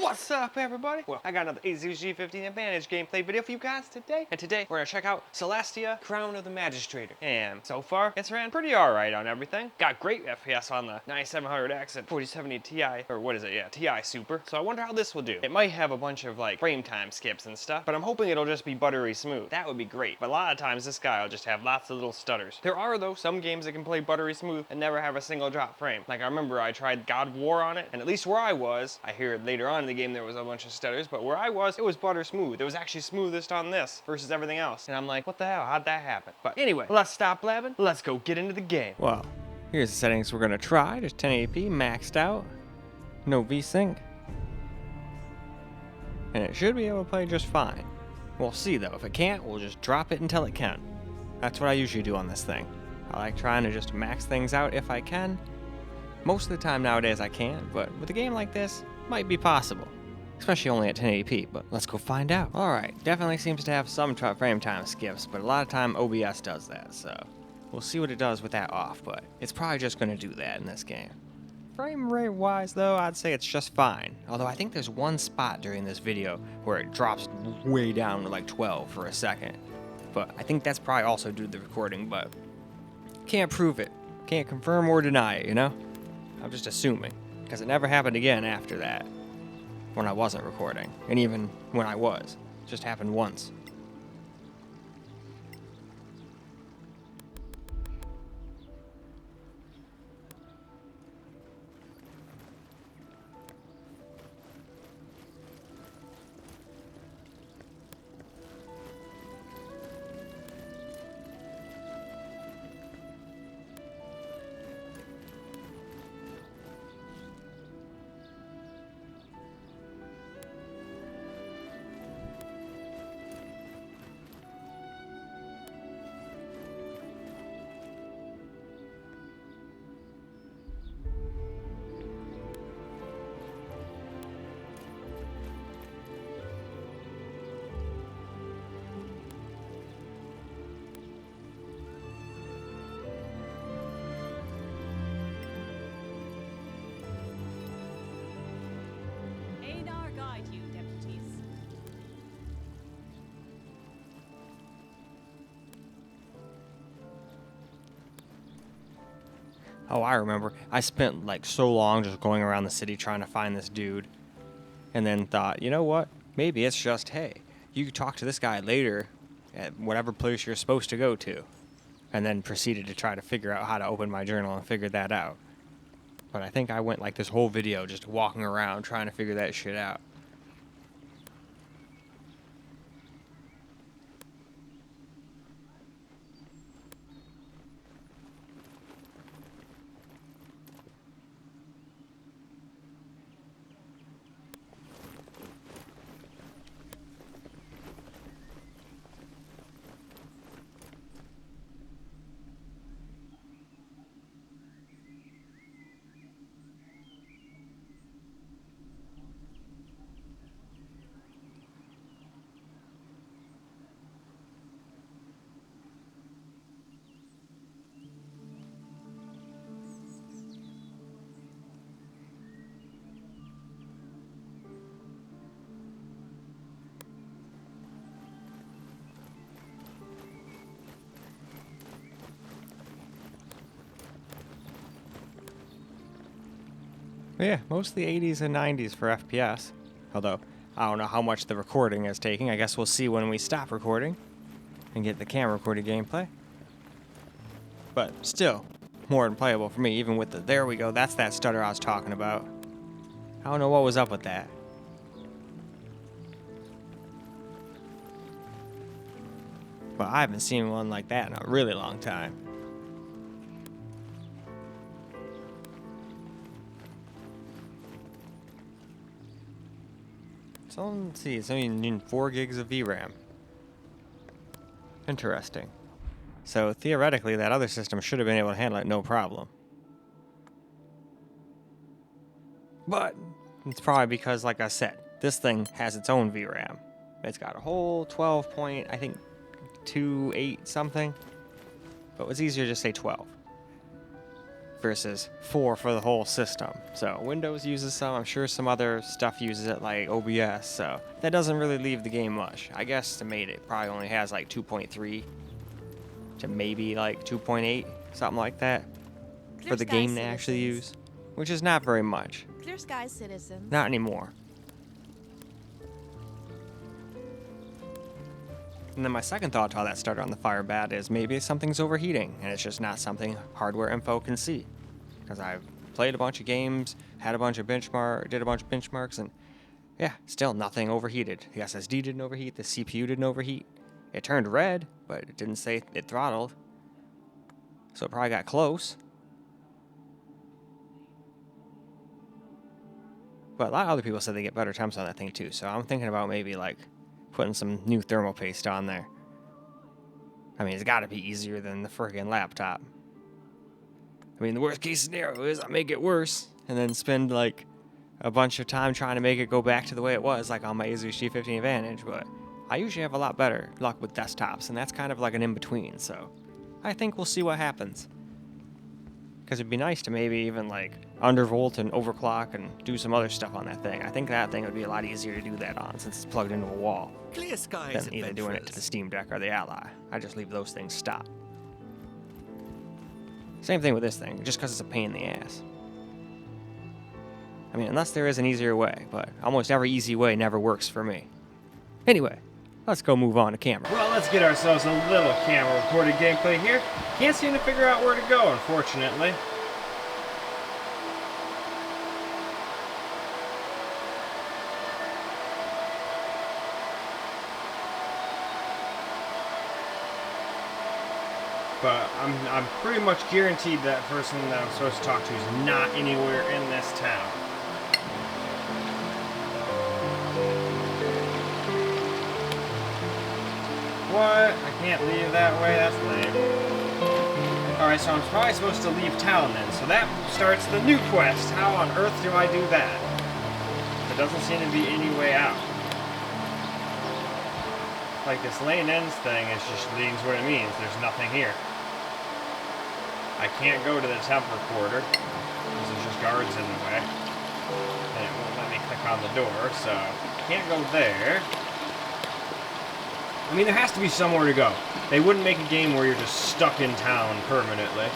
What's up, everybody? Well, I got another Asus G15 Advantage gameplay video for you guys today. And today, we're gonna check out Solasta Crown of the Magister. And so far, it's ran pretty alright on everything. Got great FPS on the 9700X and 4070 Ti, or what is it? Yeah, Ti Super. So I wonder how this will do. It might have a bunch of like frame time skips and stuff, but I'm hoping it'll just be buttery smooth. That would be great. But a lot of times, this guy will just have lots of little stutters. There are, though, some games that can play buttery smooth and never have a single drop frame. Like I remember I tried God of War on it, and at least where I was, I hear it later on in the game there was a bunch of stutters, but where I was, it was butter smooth. It was actually smoothest on this versus everything else. And I'm like, what the hell? How'd that happen? But anyway, let's stop blabbing. Let's go get into the game. Well, here's the settings we're gonna try. Just 1080p maxed out. No VSync. And it should be able to play just fine. We'll see though. If it can't, we'll just drop it until it can. That's what I usually do on this thing. I like trying to just max things out if I can. Most of the time nowadays I can, but with a game like this, might be possible. Especially only at 1080p, but let's go find out. Alright, definitely seems to have some frame time skips, but a lot of time OBS does that, so we'll see what it does with that off, but it's probably just going to do that in this game. Frame rate wise though, I'd say it's just fine. Although I think there's one spot during this video where it drops way down to like 12 for a second. But I think that's probably also due to the recording, but can't prove it. Can't confirm or deny it, you know? I'm just assuming, because it never happened again after that, when I wasn't recording, and even when I was. It just happened once. Guide you, deputies. Oh, I remember. I spent like so long just going around the city trying to find this dude. And then thought, you know what? Maybe it's just, hey, you talk to this guy later at whatever place you're supposed to go to. And then proceeded to try to figure out how to open my journal and figured that out. But I think I went like this whole video just walking around trying to figure that shit out. But yeah, mostly 80s and 90s for FPS. Although, I don't know how much the recording is taking. I guess we'll see when we stop recording and get the camera recorded gameplay. But still, more than playable for me, even with the, there we go, that's that stutter I was talking about. I don't know what was up with that. But I haven't seen one like that in a really long time. So let's see, it's only needing 4 gigs of VRAM. Interesting. So theoretically, that other system should have been able to handle it no problem. But it's probably because, like I said, this thing has its own VRAM. It's got a whole 12 point, I think, 2.8 something. But it's easier to just say 12. versus 4 for the whole system. So Windows uses some, I'm sure some other stuff uses it like OBS, so that doesn't really leave the game much. I guess to mate it probably only has like 2.3 to maybe like 2.8, something like that, for the game to actually use, which is not very much. Clear skies, citizens. Not anymore. And then my second thought to how that started on the fire bat is maybe something's overheating, and it's just not something hardware info can see. Because I've played a bunch of games, did a bunch of benchmarks, and yeah, still nothing overheated. The SSD didn't overheat, the CPU didn't overheat. It turned red, but it didn't say it throttled. So it probably got close. But a lot of other people said they get better temps on that thing too, so I'm thinking about maybe like putting some new thermal paste on there. I mean, it's got to be easier than the friggin' laptop. I mean, the worst case scenario is I make it worse and then spend like a bunch of time trying to make it go back to the way it was, like on my Asus G15 Advantage, but I usually have a lot better luck with desktops, and that's kind of like an in-between, so I think we'll see what happens. Because it'd be nice to maybe even like undervolt and overclock and do some other stuff on that thing. I think that thing would be a lot easier to do that on since it's plugged into a wall Clear skies, than either doing it to the Steam Deck or the Ally. I just leave those things stop. Same thing with this thing, just because it's a pain in the ass. I mean, unless there is an easier way, but almost every easy way never works for me. Anyway, let's go move on to camera. Well, let's get ourselves a little camera recorded gameplay here. Can't seem to figure out where to go, unfortunately. But I'm pretty much guaranteed that person that I'm supposed to talk to is not anywhere in this town. What? I can't leave that way? That's lame. Alright, so I'm probably supposed to leave town then. So that starts the new quest. How on earth do I do that? There doesn't seem to be any way out. Like this lane ends thing is just means what it means. There's nothing here. I can't go to the temper quarter because there's just guards in the way. And it won't let me click on the door, so can't go there. I mean, there has to be somewhere to go. They wouldn't make a game where you're just stuck in town permanently.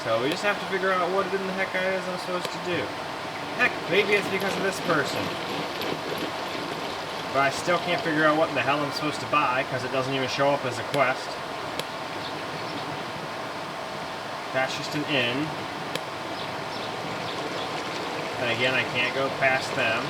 So we just have to figure out what in the heck it is I'm supposed to do. Heck, maybe it's because of this person. But I still can't figure out what in the hell I'm supposed to buy because it doesn't even show up as a quest. That's just an inn. And again, I can't go past them.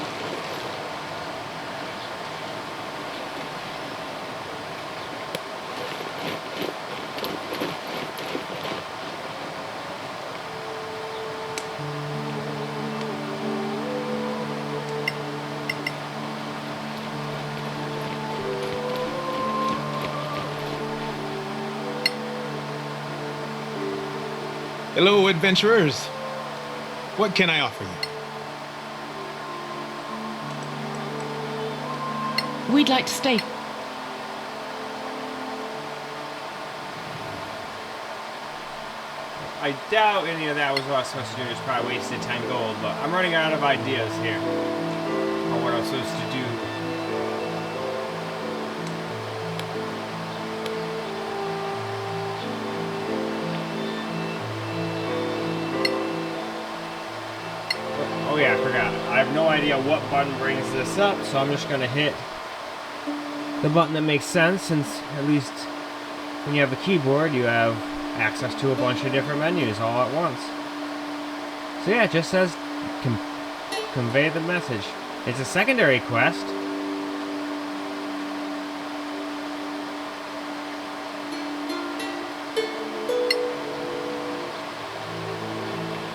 Hello, adventurers. What can I offer you? We'd like to stay. I doubt any of that was what I was supposed to do. Just probably wasted 10 gold, but I'm running out of ideas here on what I'm supposed to do. Oh yeah, I forgot. I have no idea what button brings this up, so I'm just gonna hit the button that makes sense, since at least when you have a keyboard, you have access to a bunch of different menus all at once. So yeah, it just says convey the message. It's a secondary quest.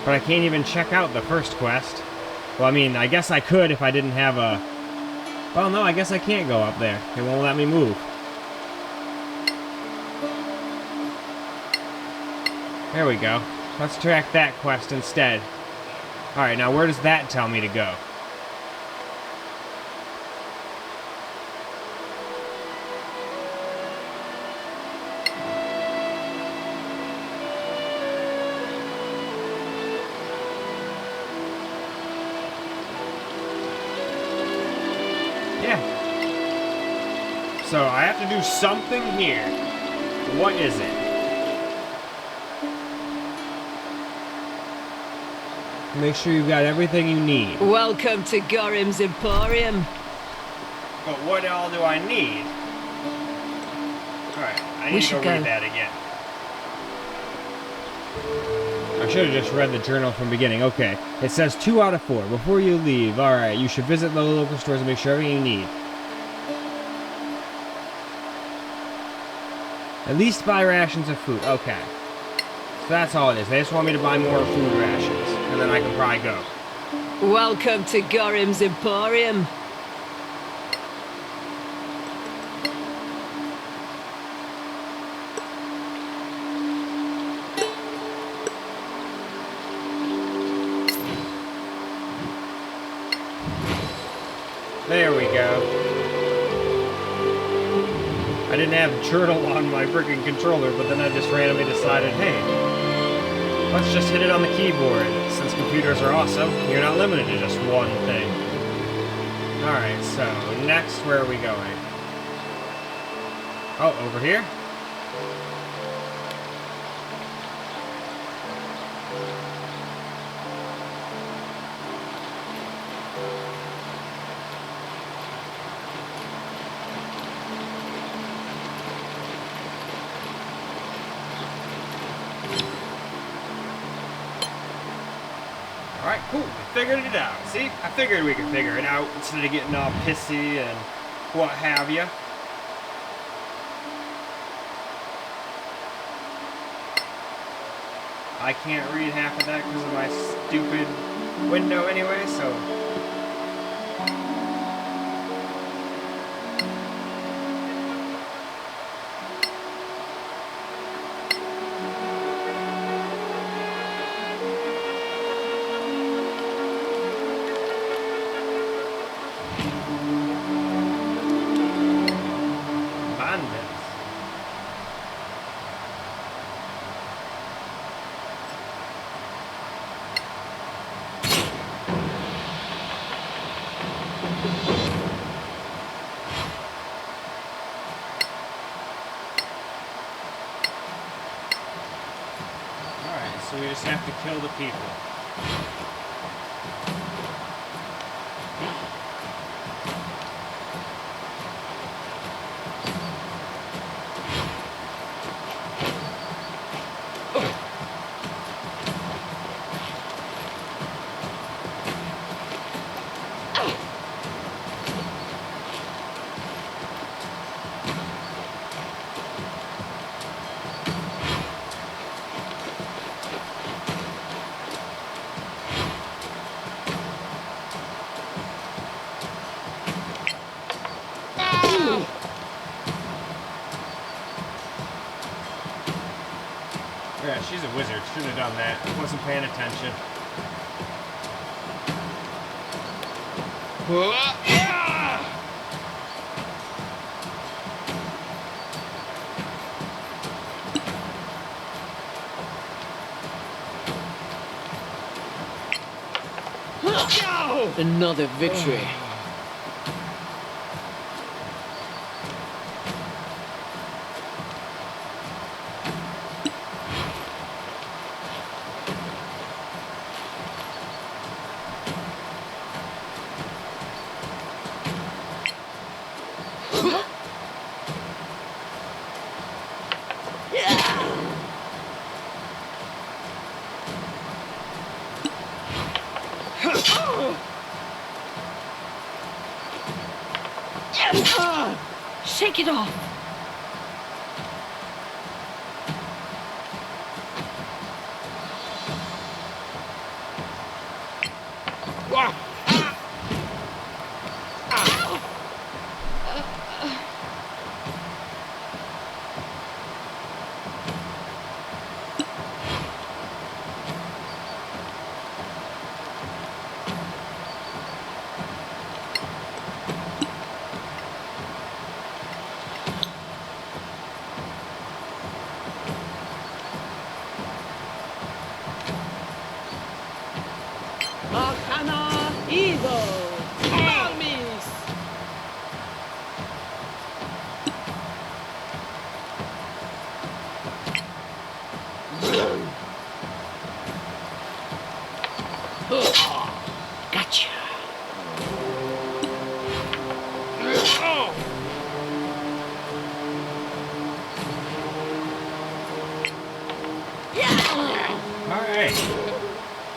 But I can't even check out the first quest. Well, I mean, I guess I could if I didn't have a... Well, no, I guess I can't go up there. It won't let me move. There we go. Let's track that quest instead. Alright, now where does that tell me to go? Yeah. So I have to do something here. What is it? Make sure you've got everything you need. Welcome to Gorim's Emporium. But what all do I need? Alright, I need to go read that again. I should have just read the journal from the beginning. Okay, it says 2 out of 4. Before you leave, alright, you should visit the local stores and make sure everything you need. At least buy rations of food. Okay. So that's all it is. They just want me to buy more food rations. And then I can probably go. Welcome to Gorim's Emporium. There we go. I didn't have journal on my freaking controller, but then I just randomly decided, hey, let's just hit it on the keyboard. Since computers are awesome, you're not limited to just one thing. Alright, so next, where are we going? Oh, over here? Alright, cool. We figured it out. See? I figured we could figure it out instead of getting all pissy and what have you. I can't read half of that because of my stupid window anyway, so... So we just have to kill the people. Yeah, she's a wizard. Should have done that. Wasn't paying attention. Another victory. Shake it off.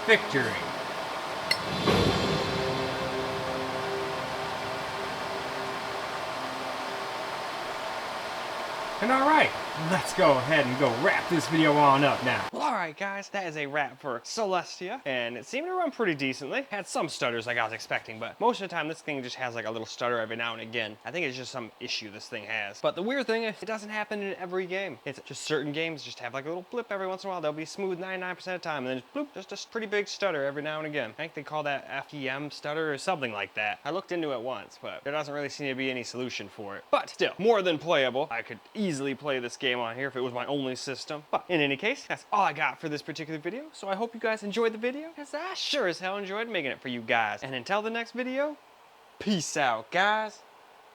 victory. And alright, let's go ahead and go wrap this video on up now. Well, alright guys, that is a wrap for Solasta, and it seemed to run pretty decently. Had some stutters like I was expecting, but most of the time this thing just has like a little stutter every now and again. I think it's just some issue this thing has. But the weird thing is, it doesn't happen in every game. It's just certain games just have like a little blip every once in a while. They'll be smooth 99% of the time, and then just bloop, just a pretty big stutter every now and again. I think they call that FEM stutter or something like that. I looked into it once, but there doesn't really seem to be any solution for it. But still, more than playable. I could easily play this game on here if it was my only system. But in any case, that's all I got for this particular video. So I hope you guys enjoyed the video, because I sure as hell enjoyed making it for you guys. And until the next video, peace out, guys.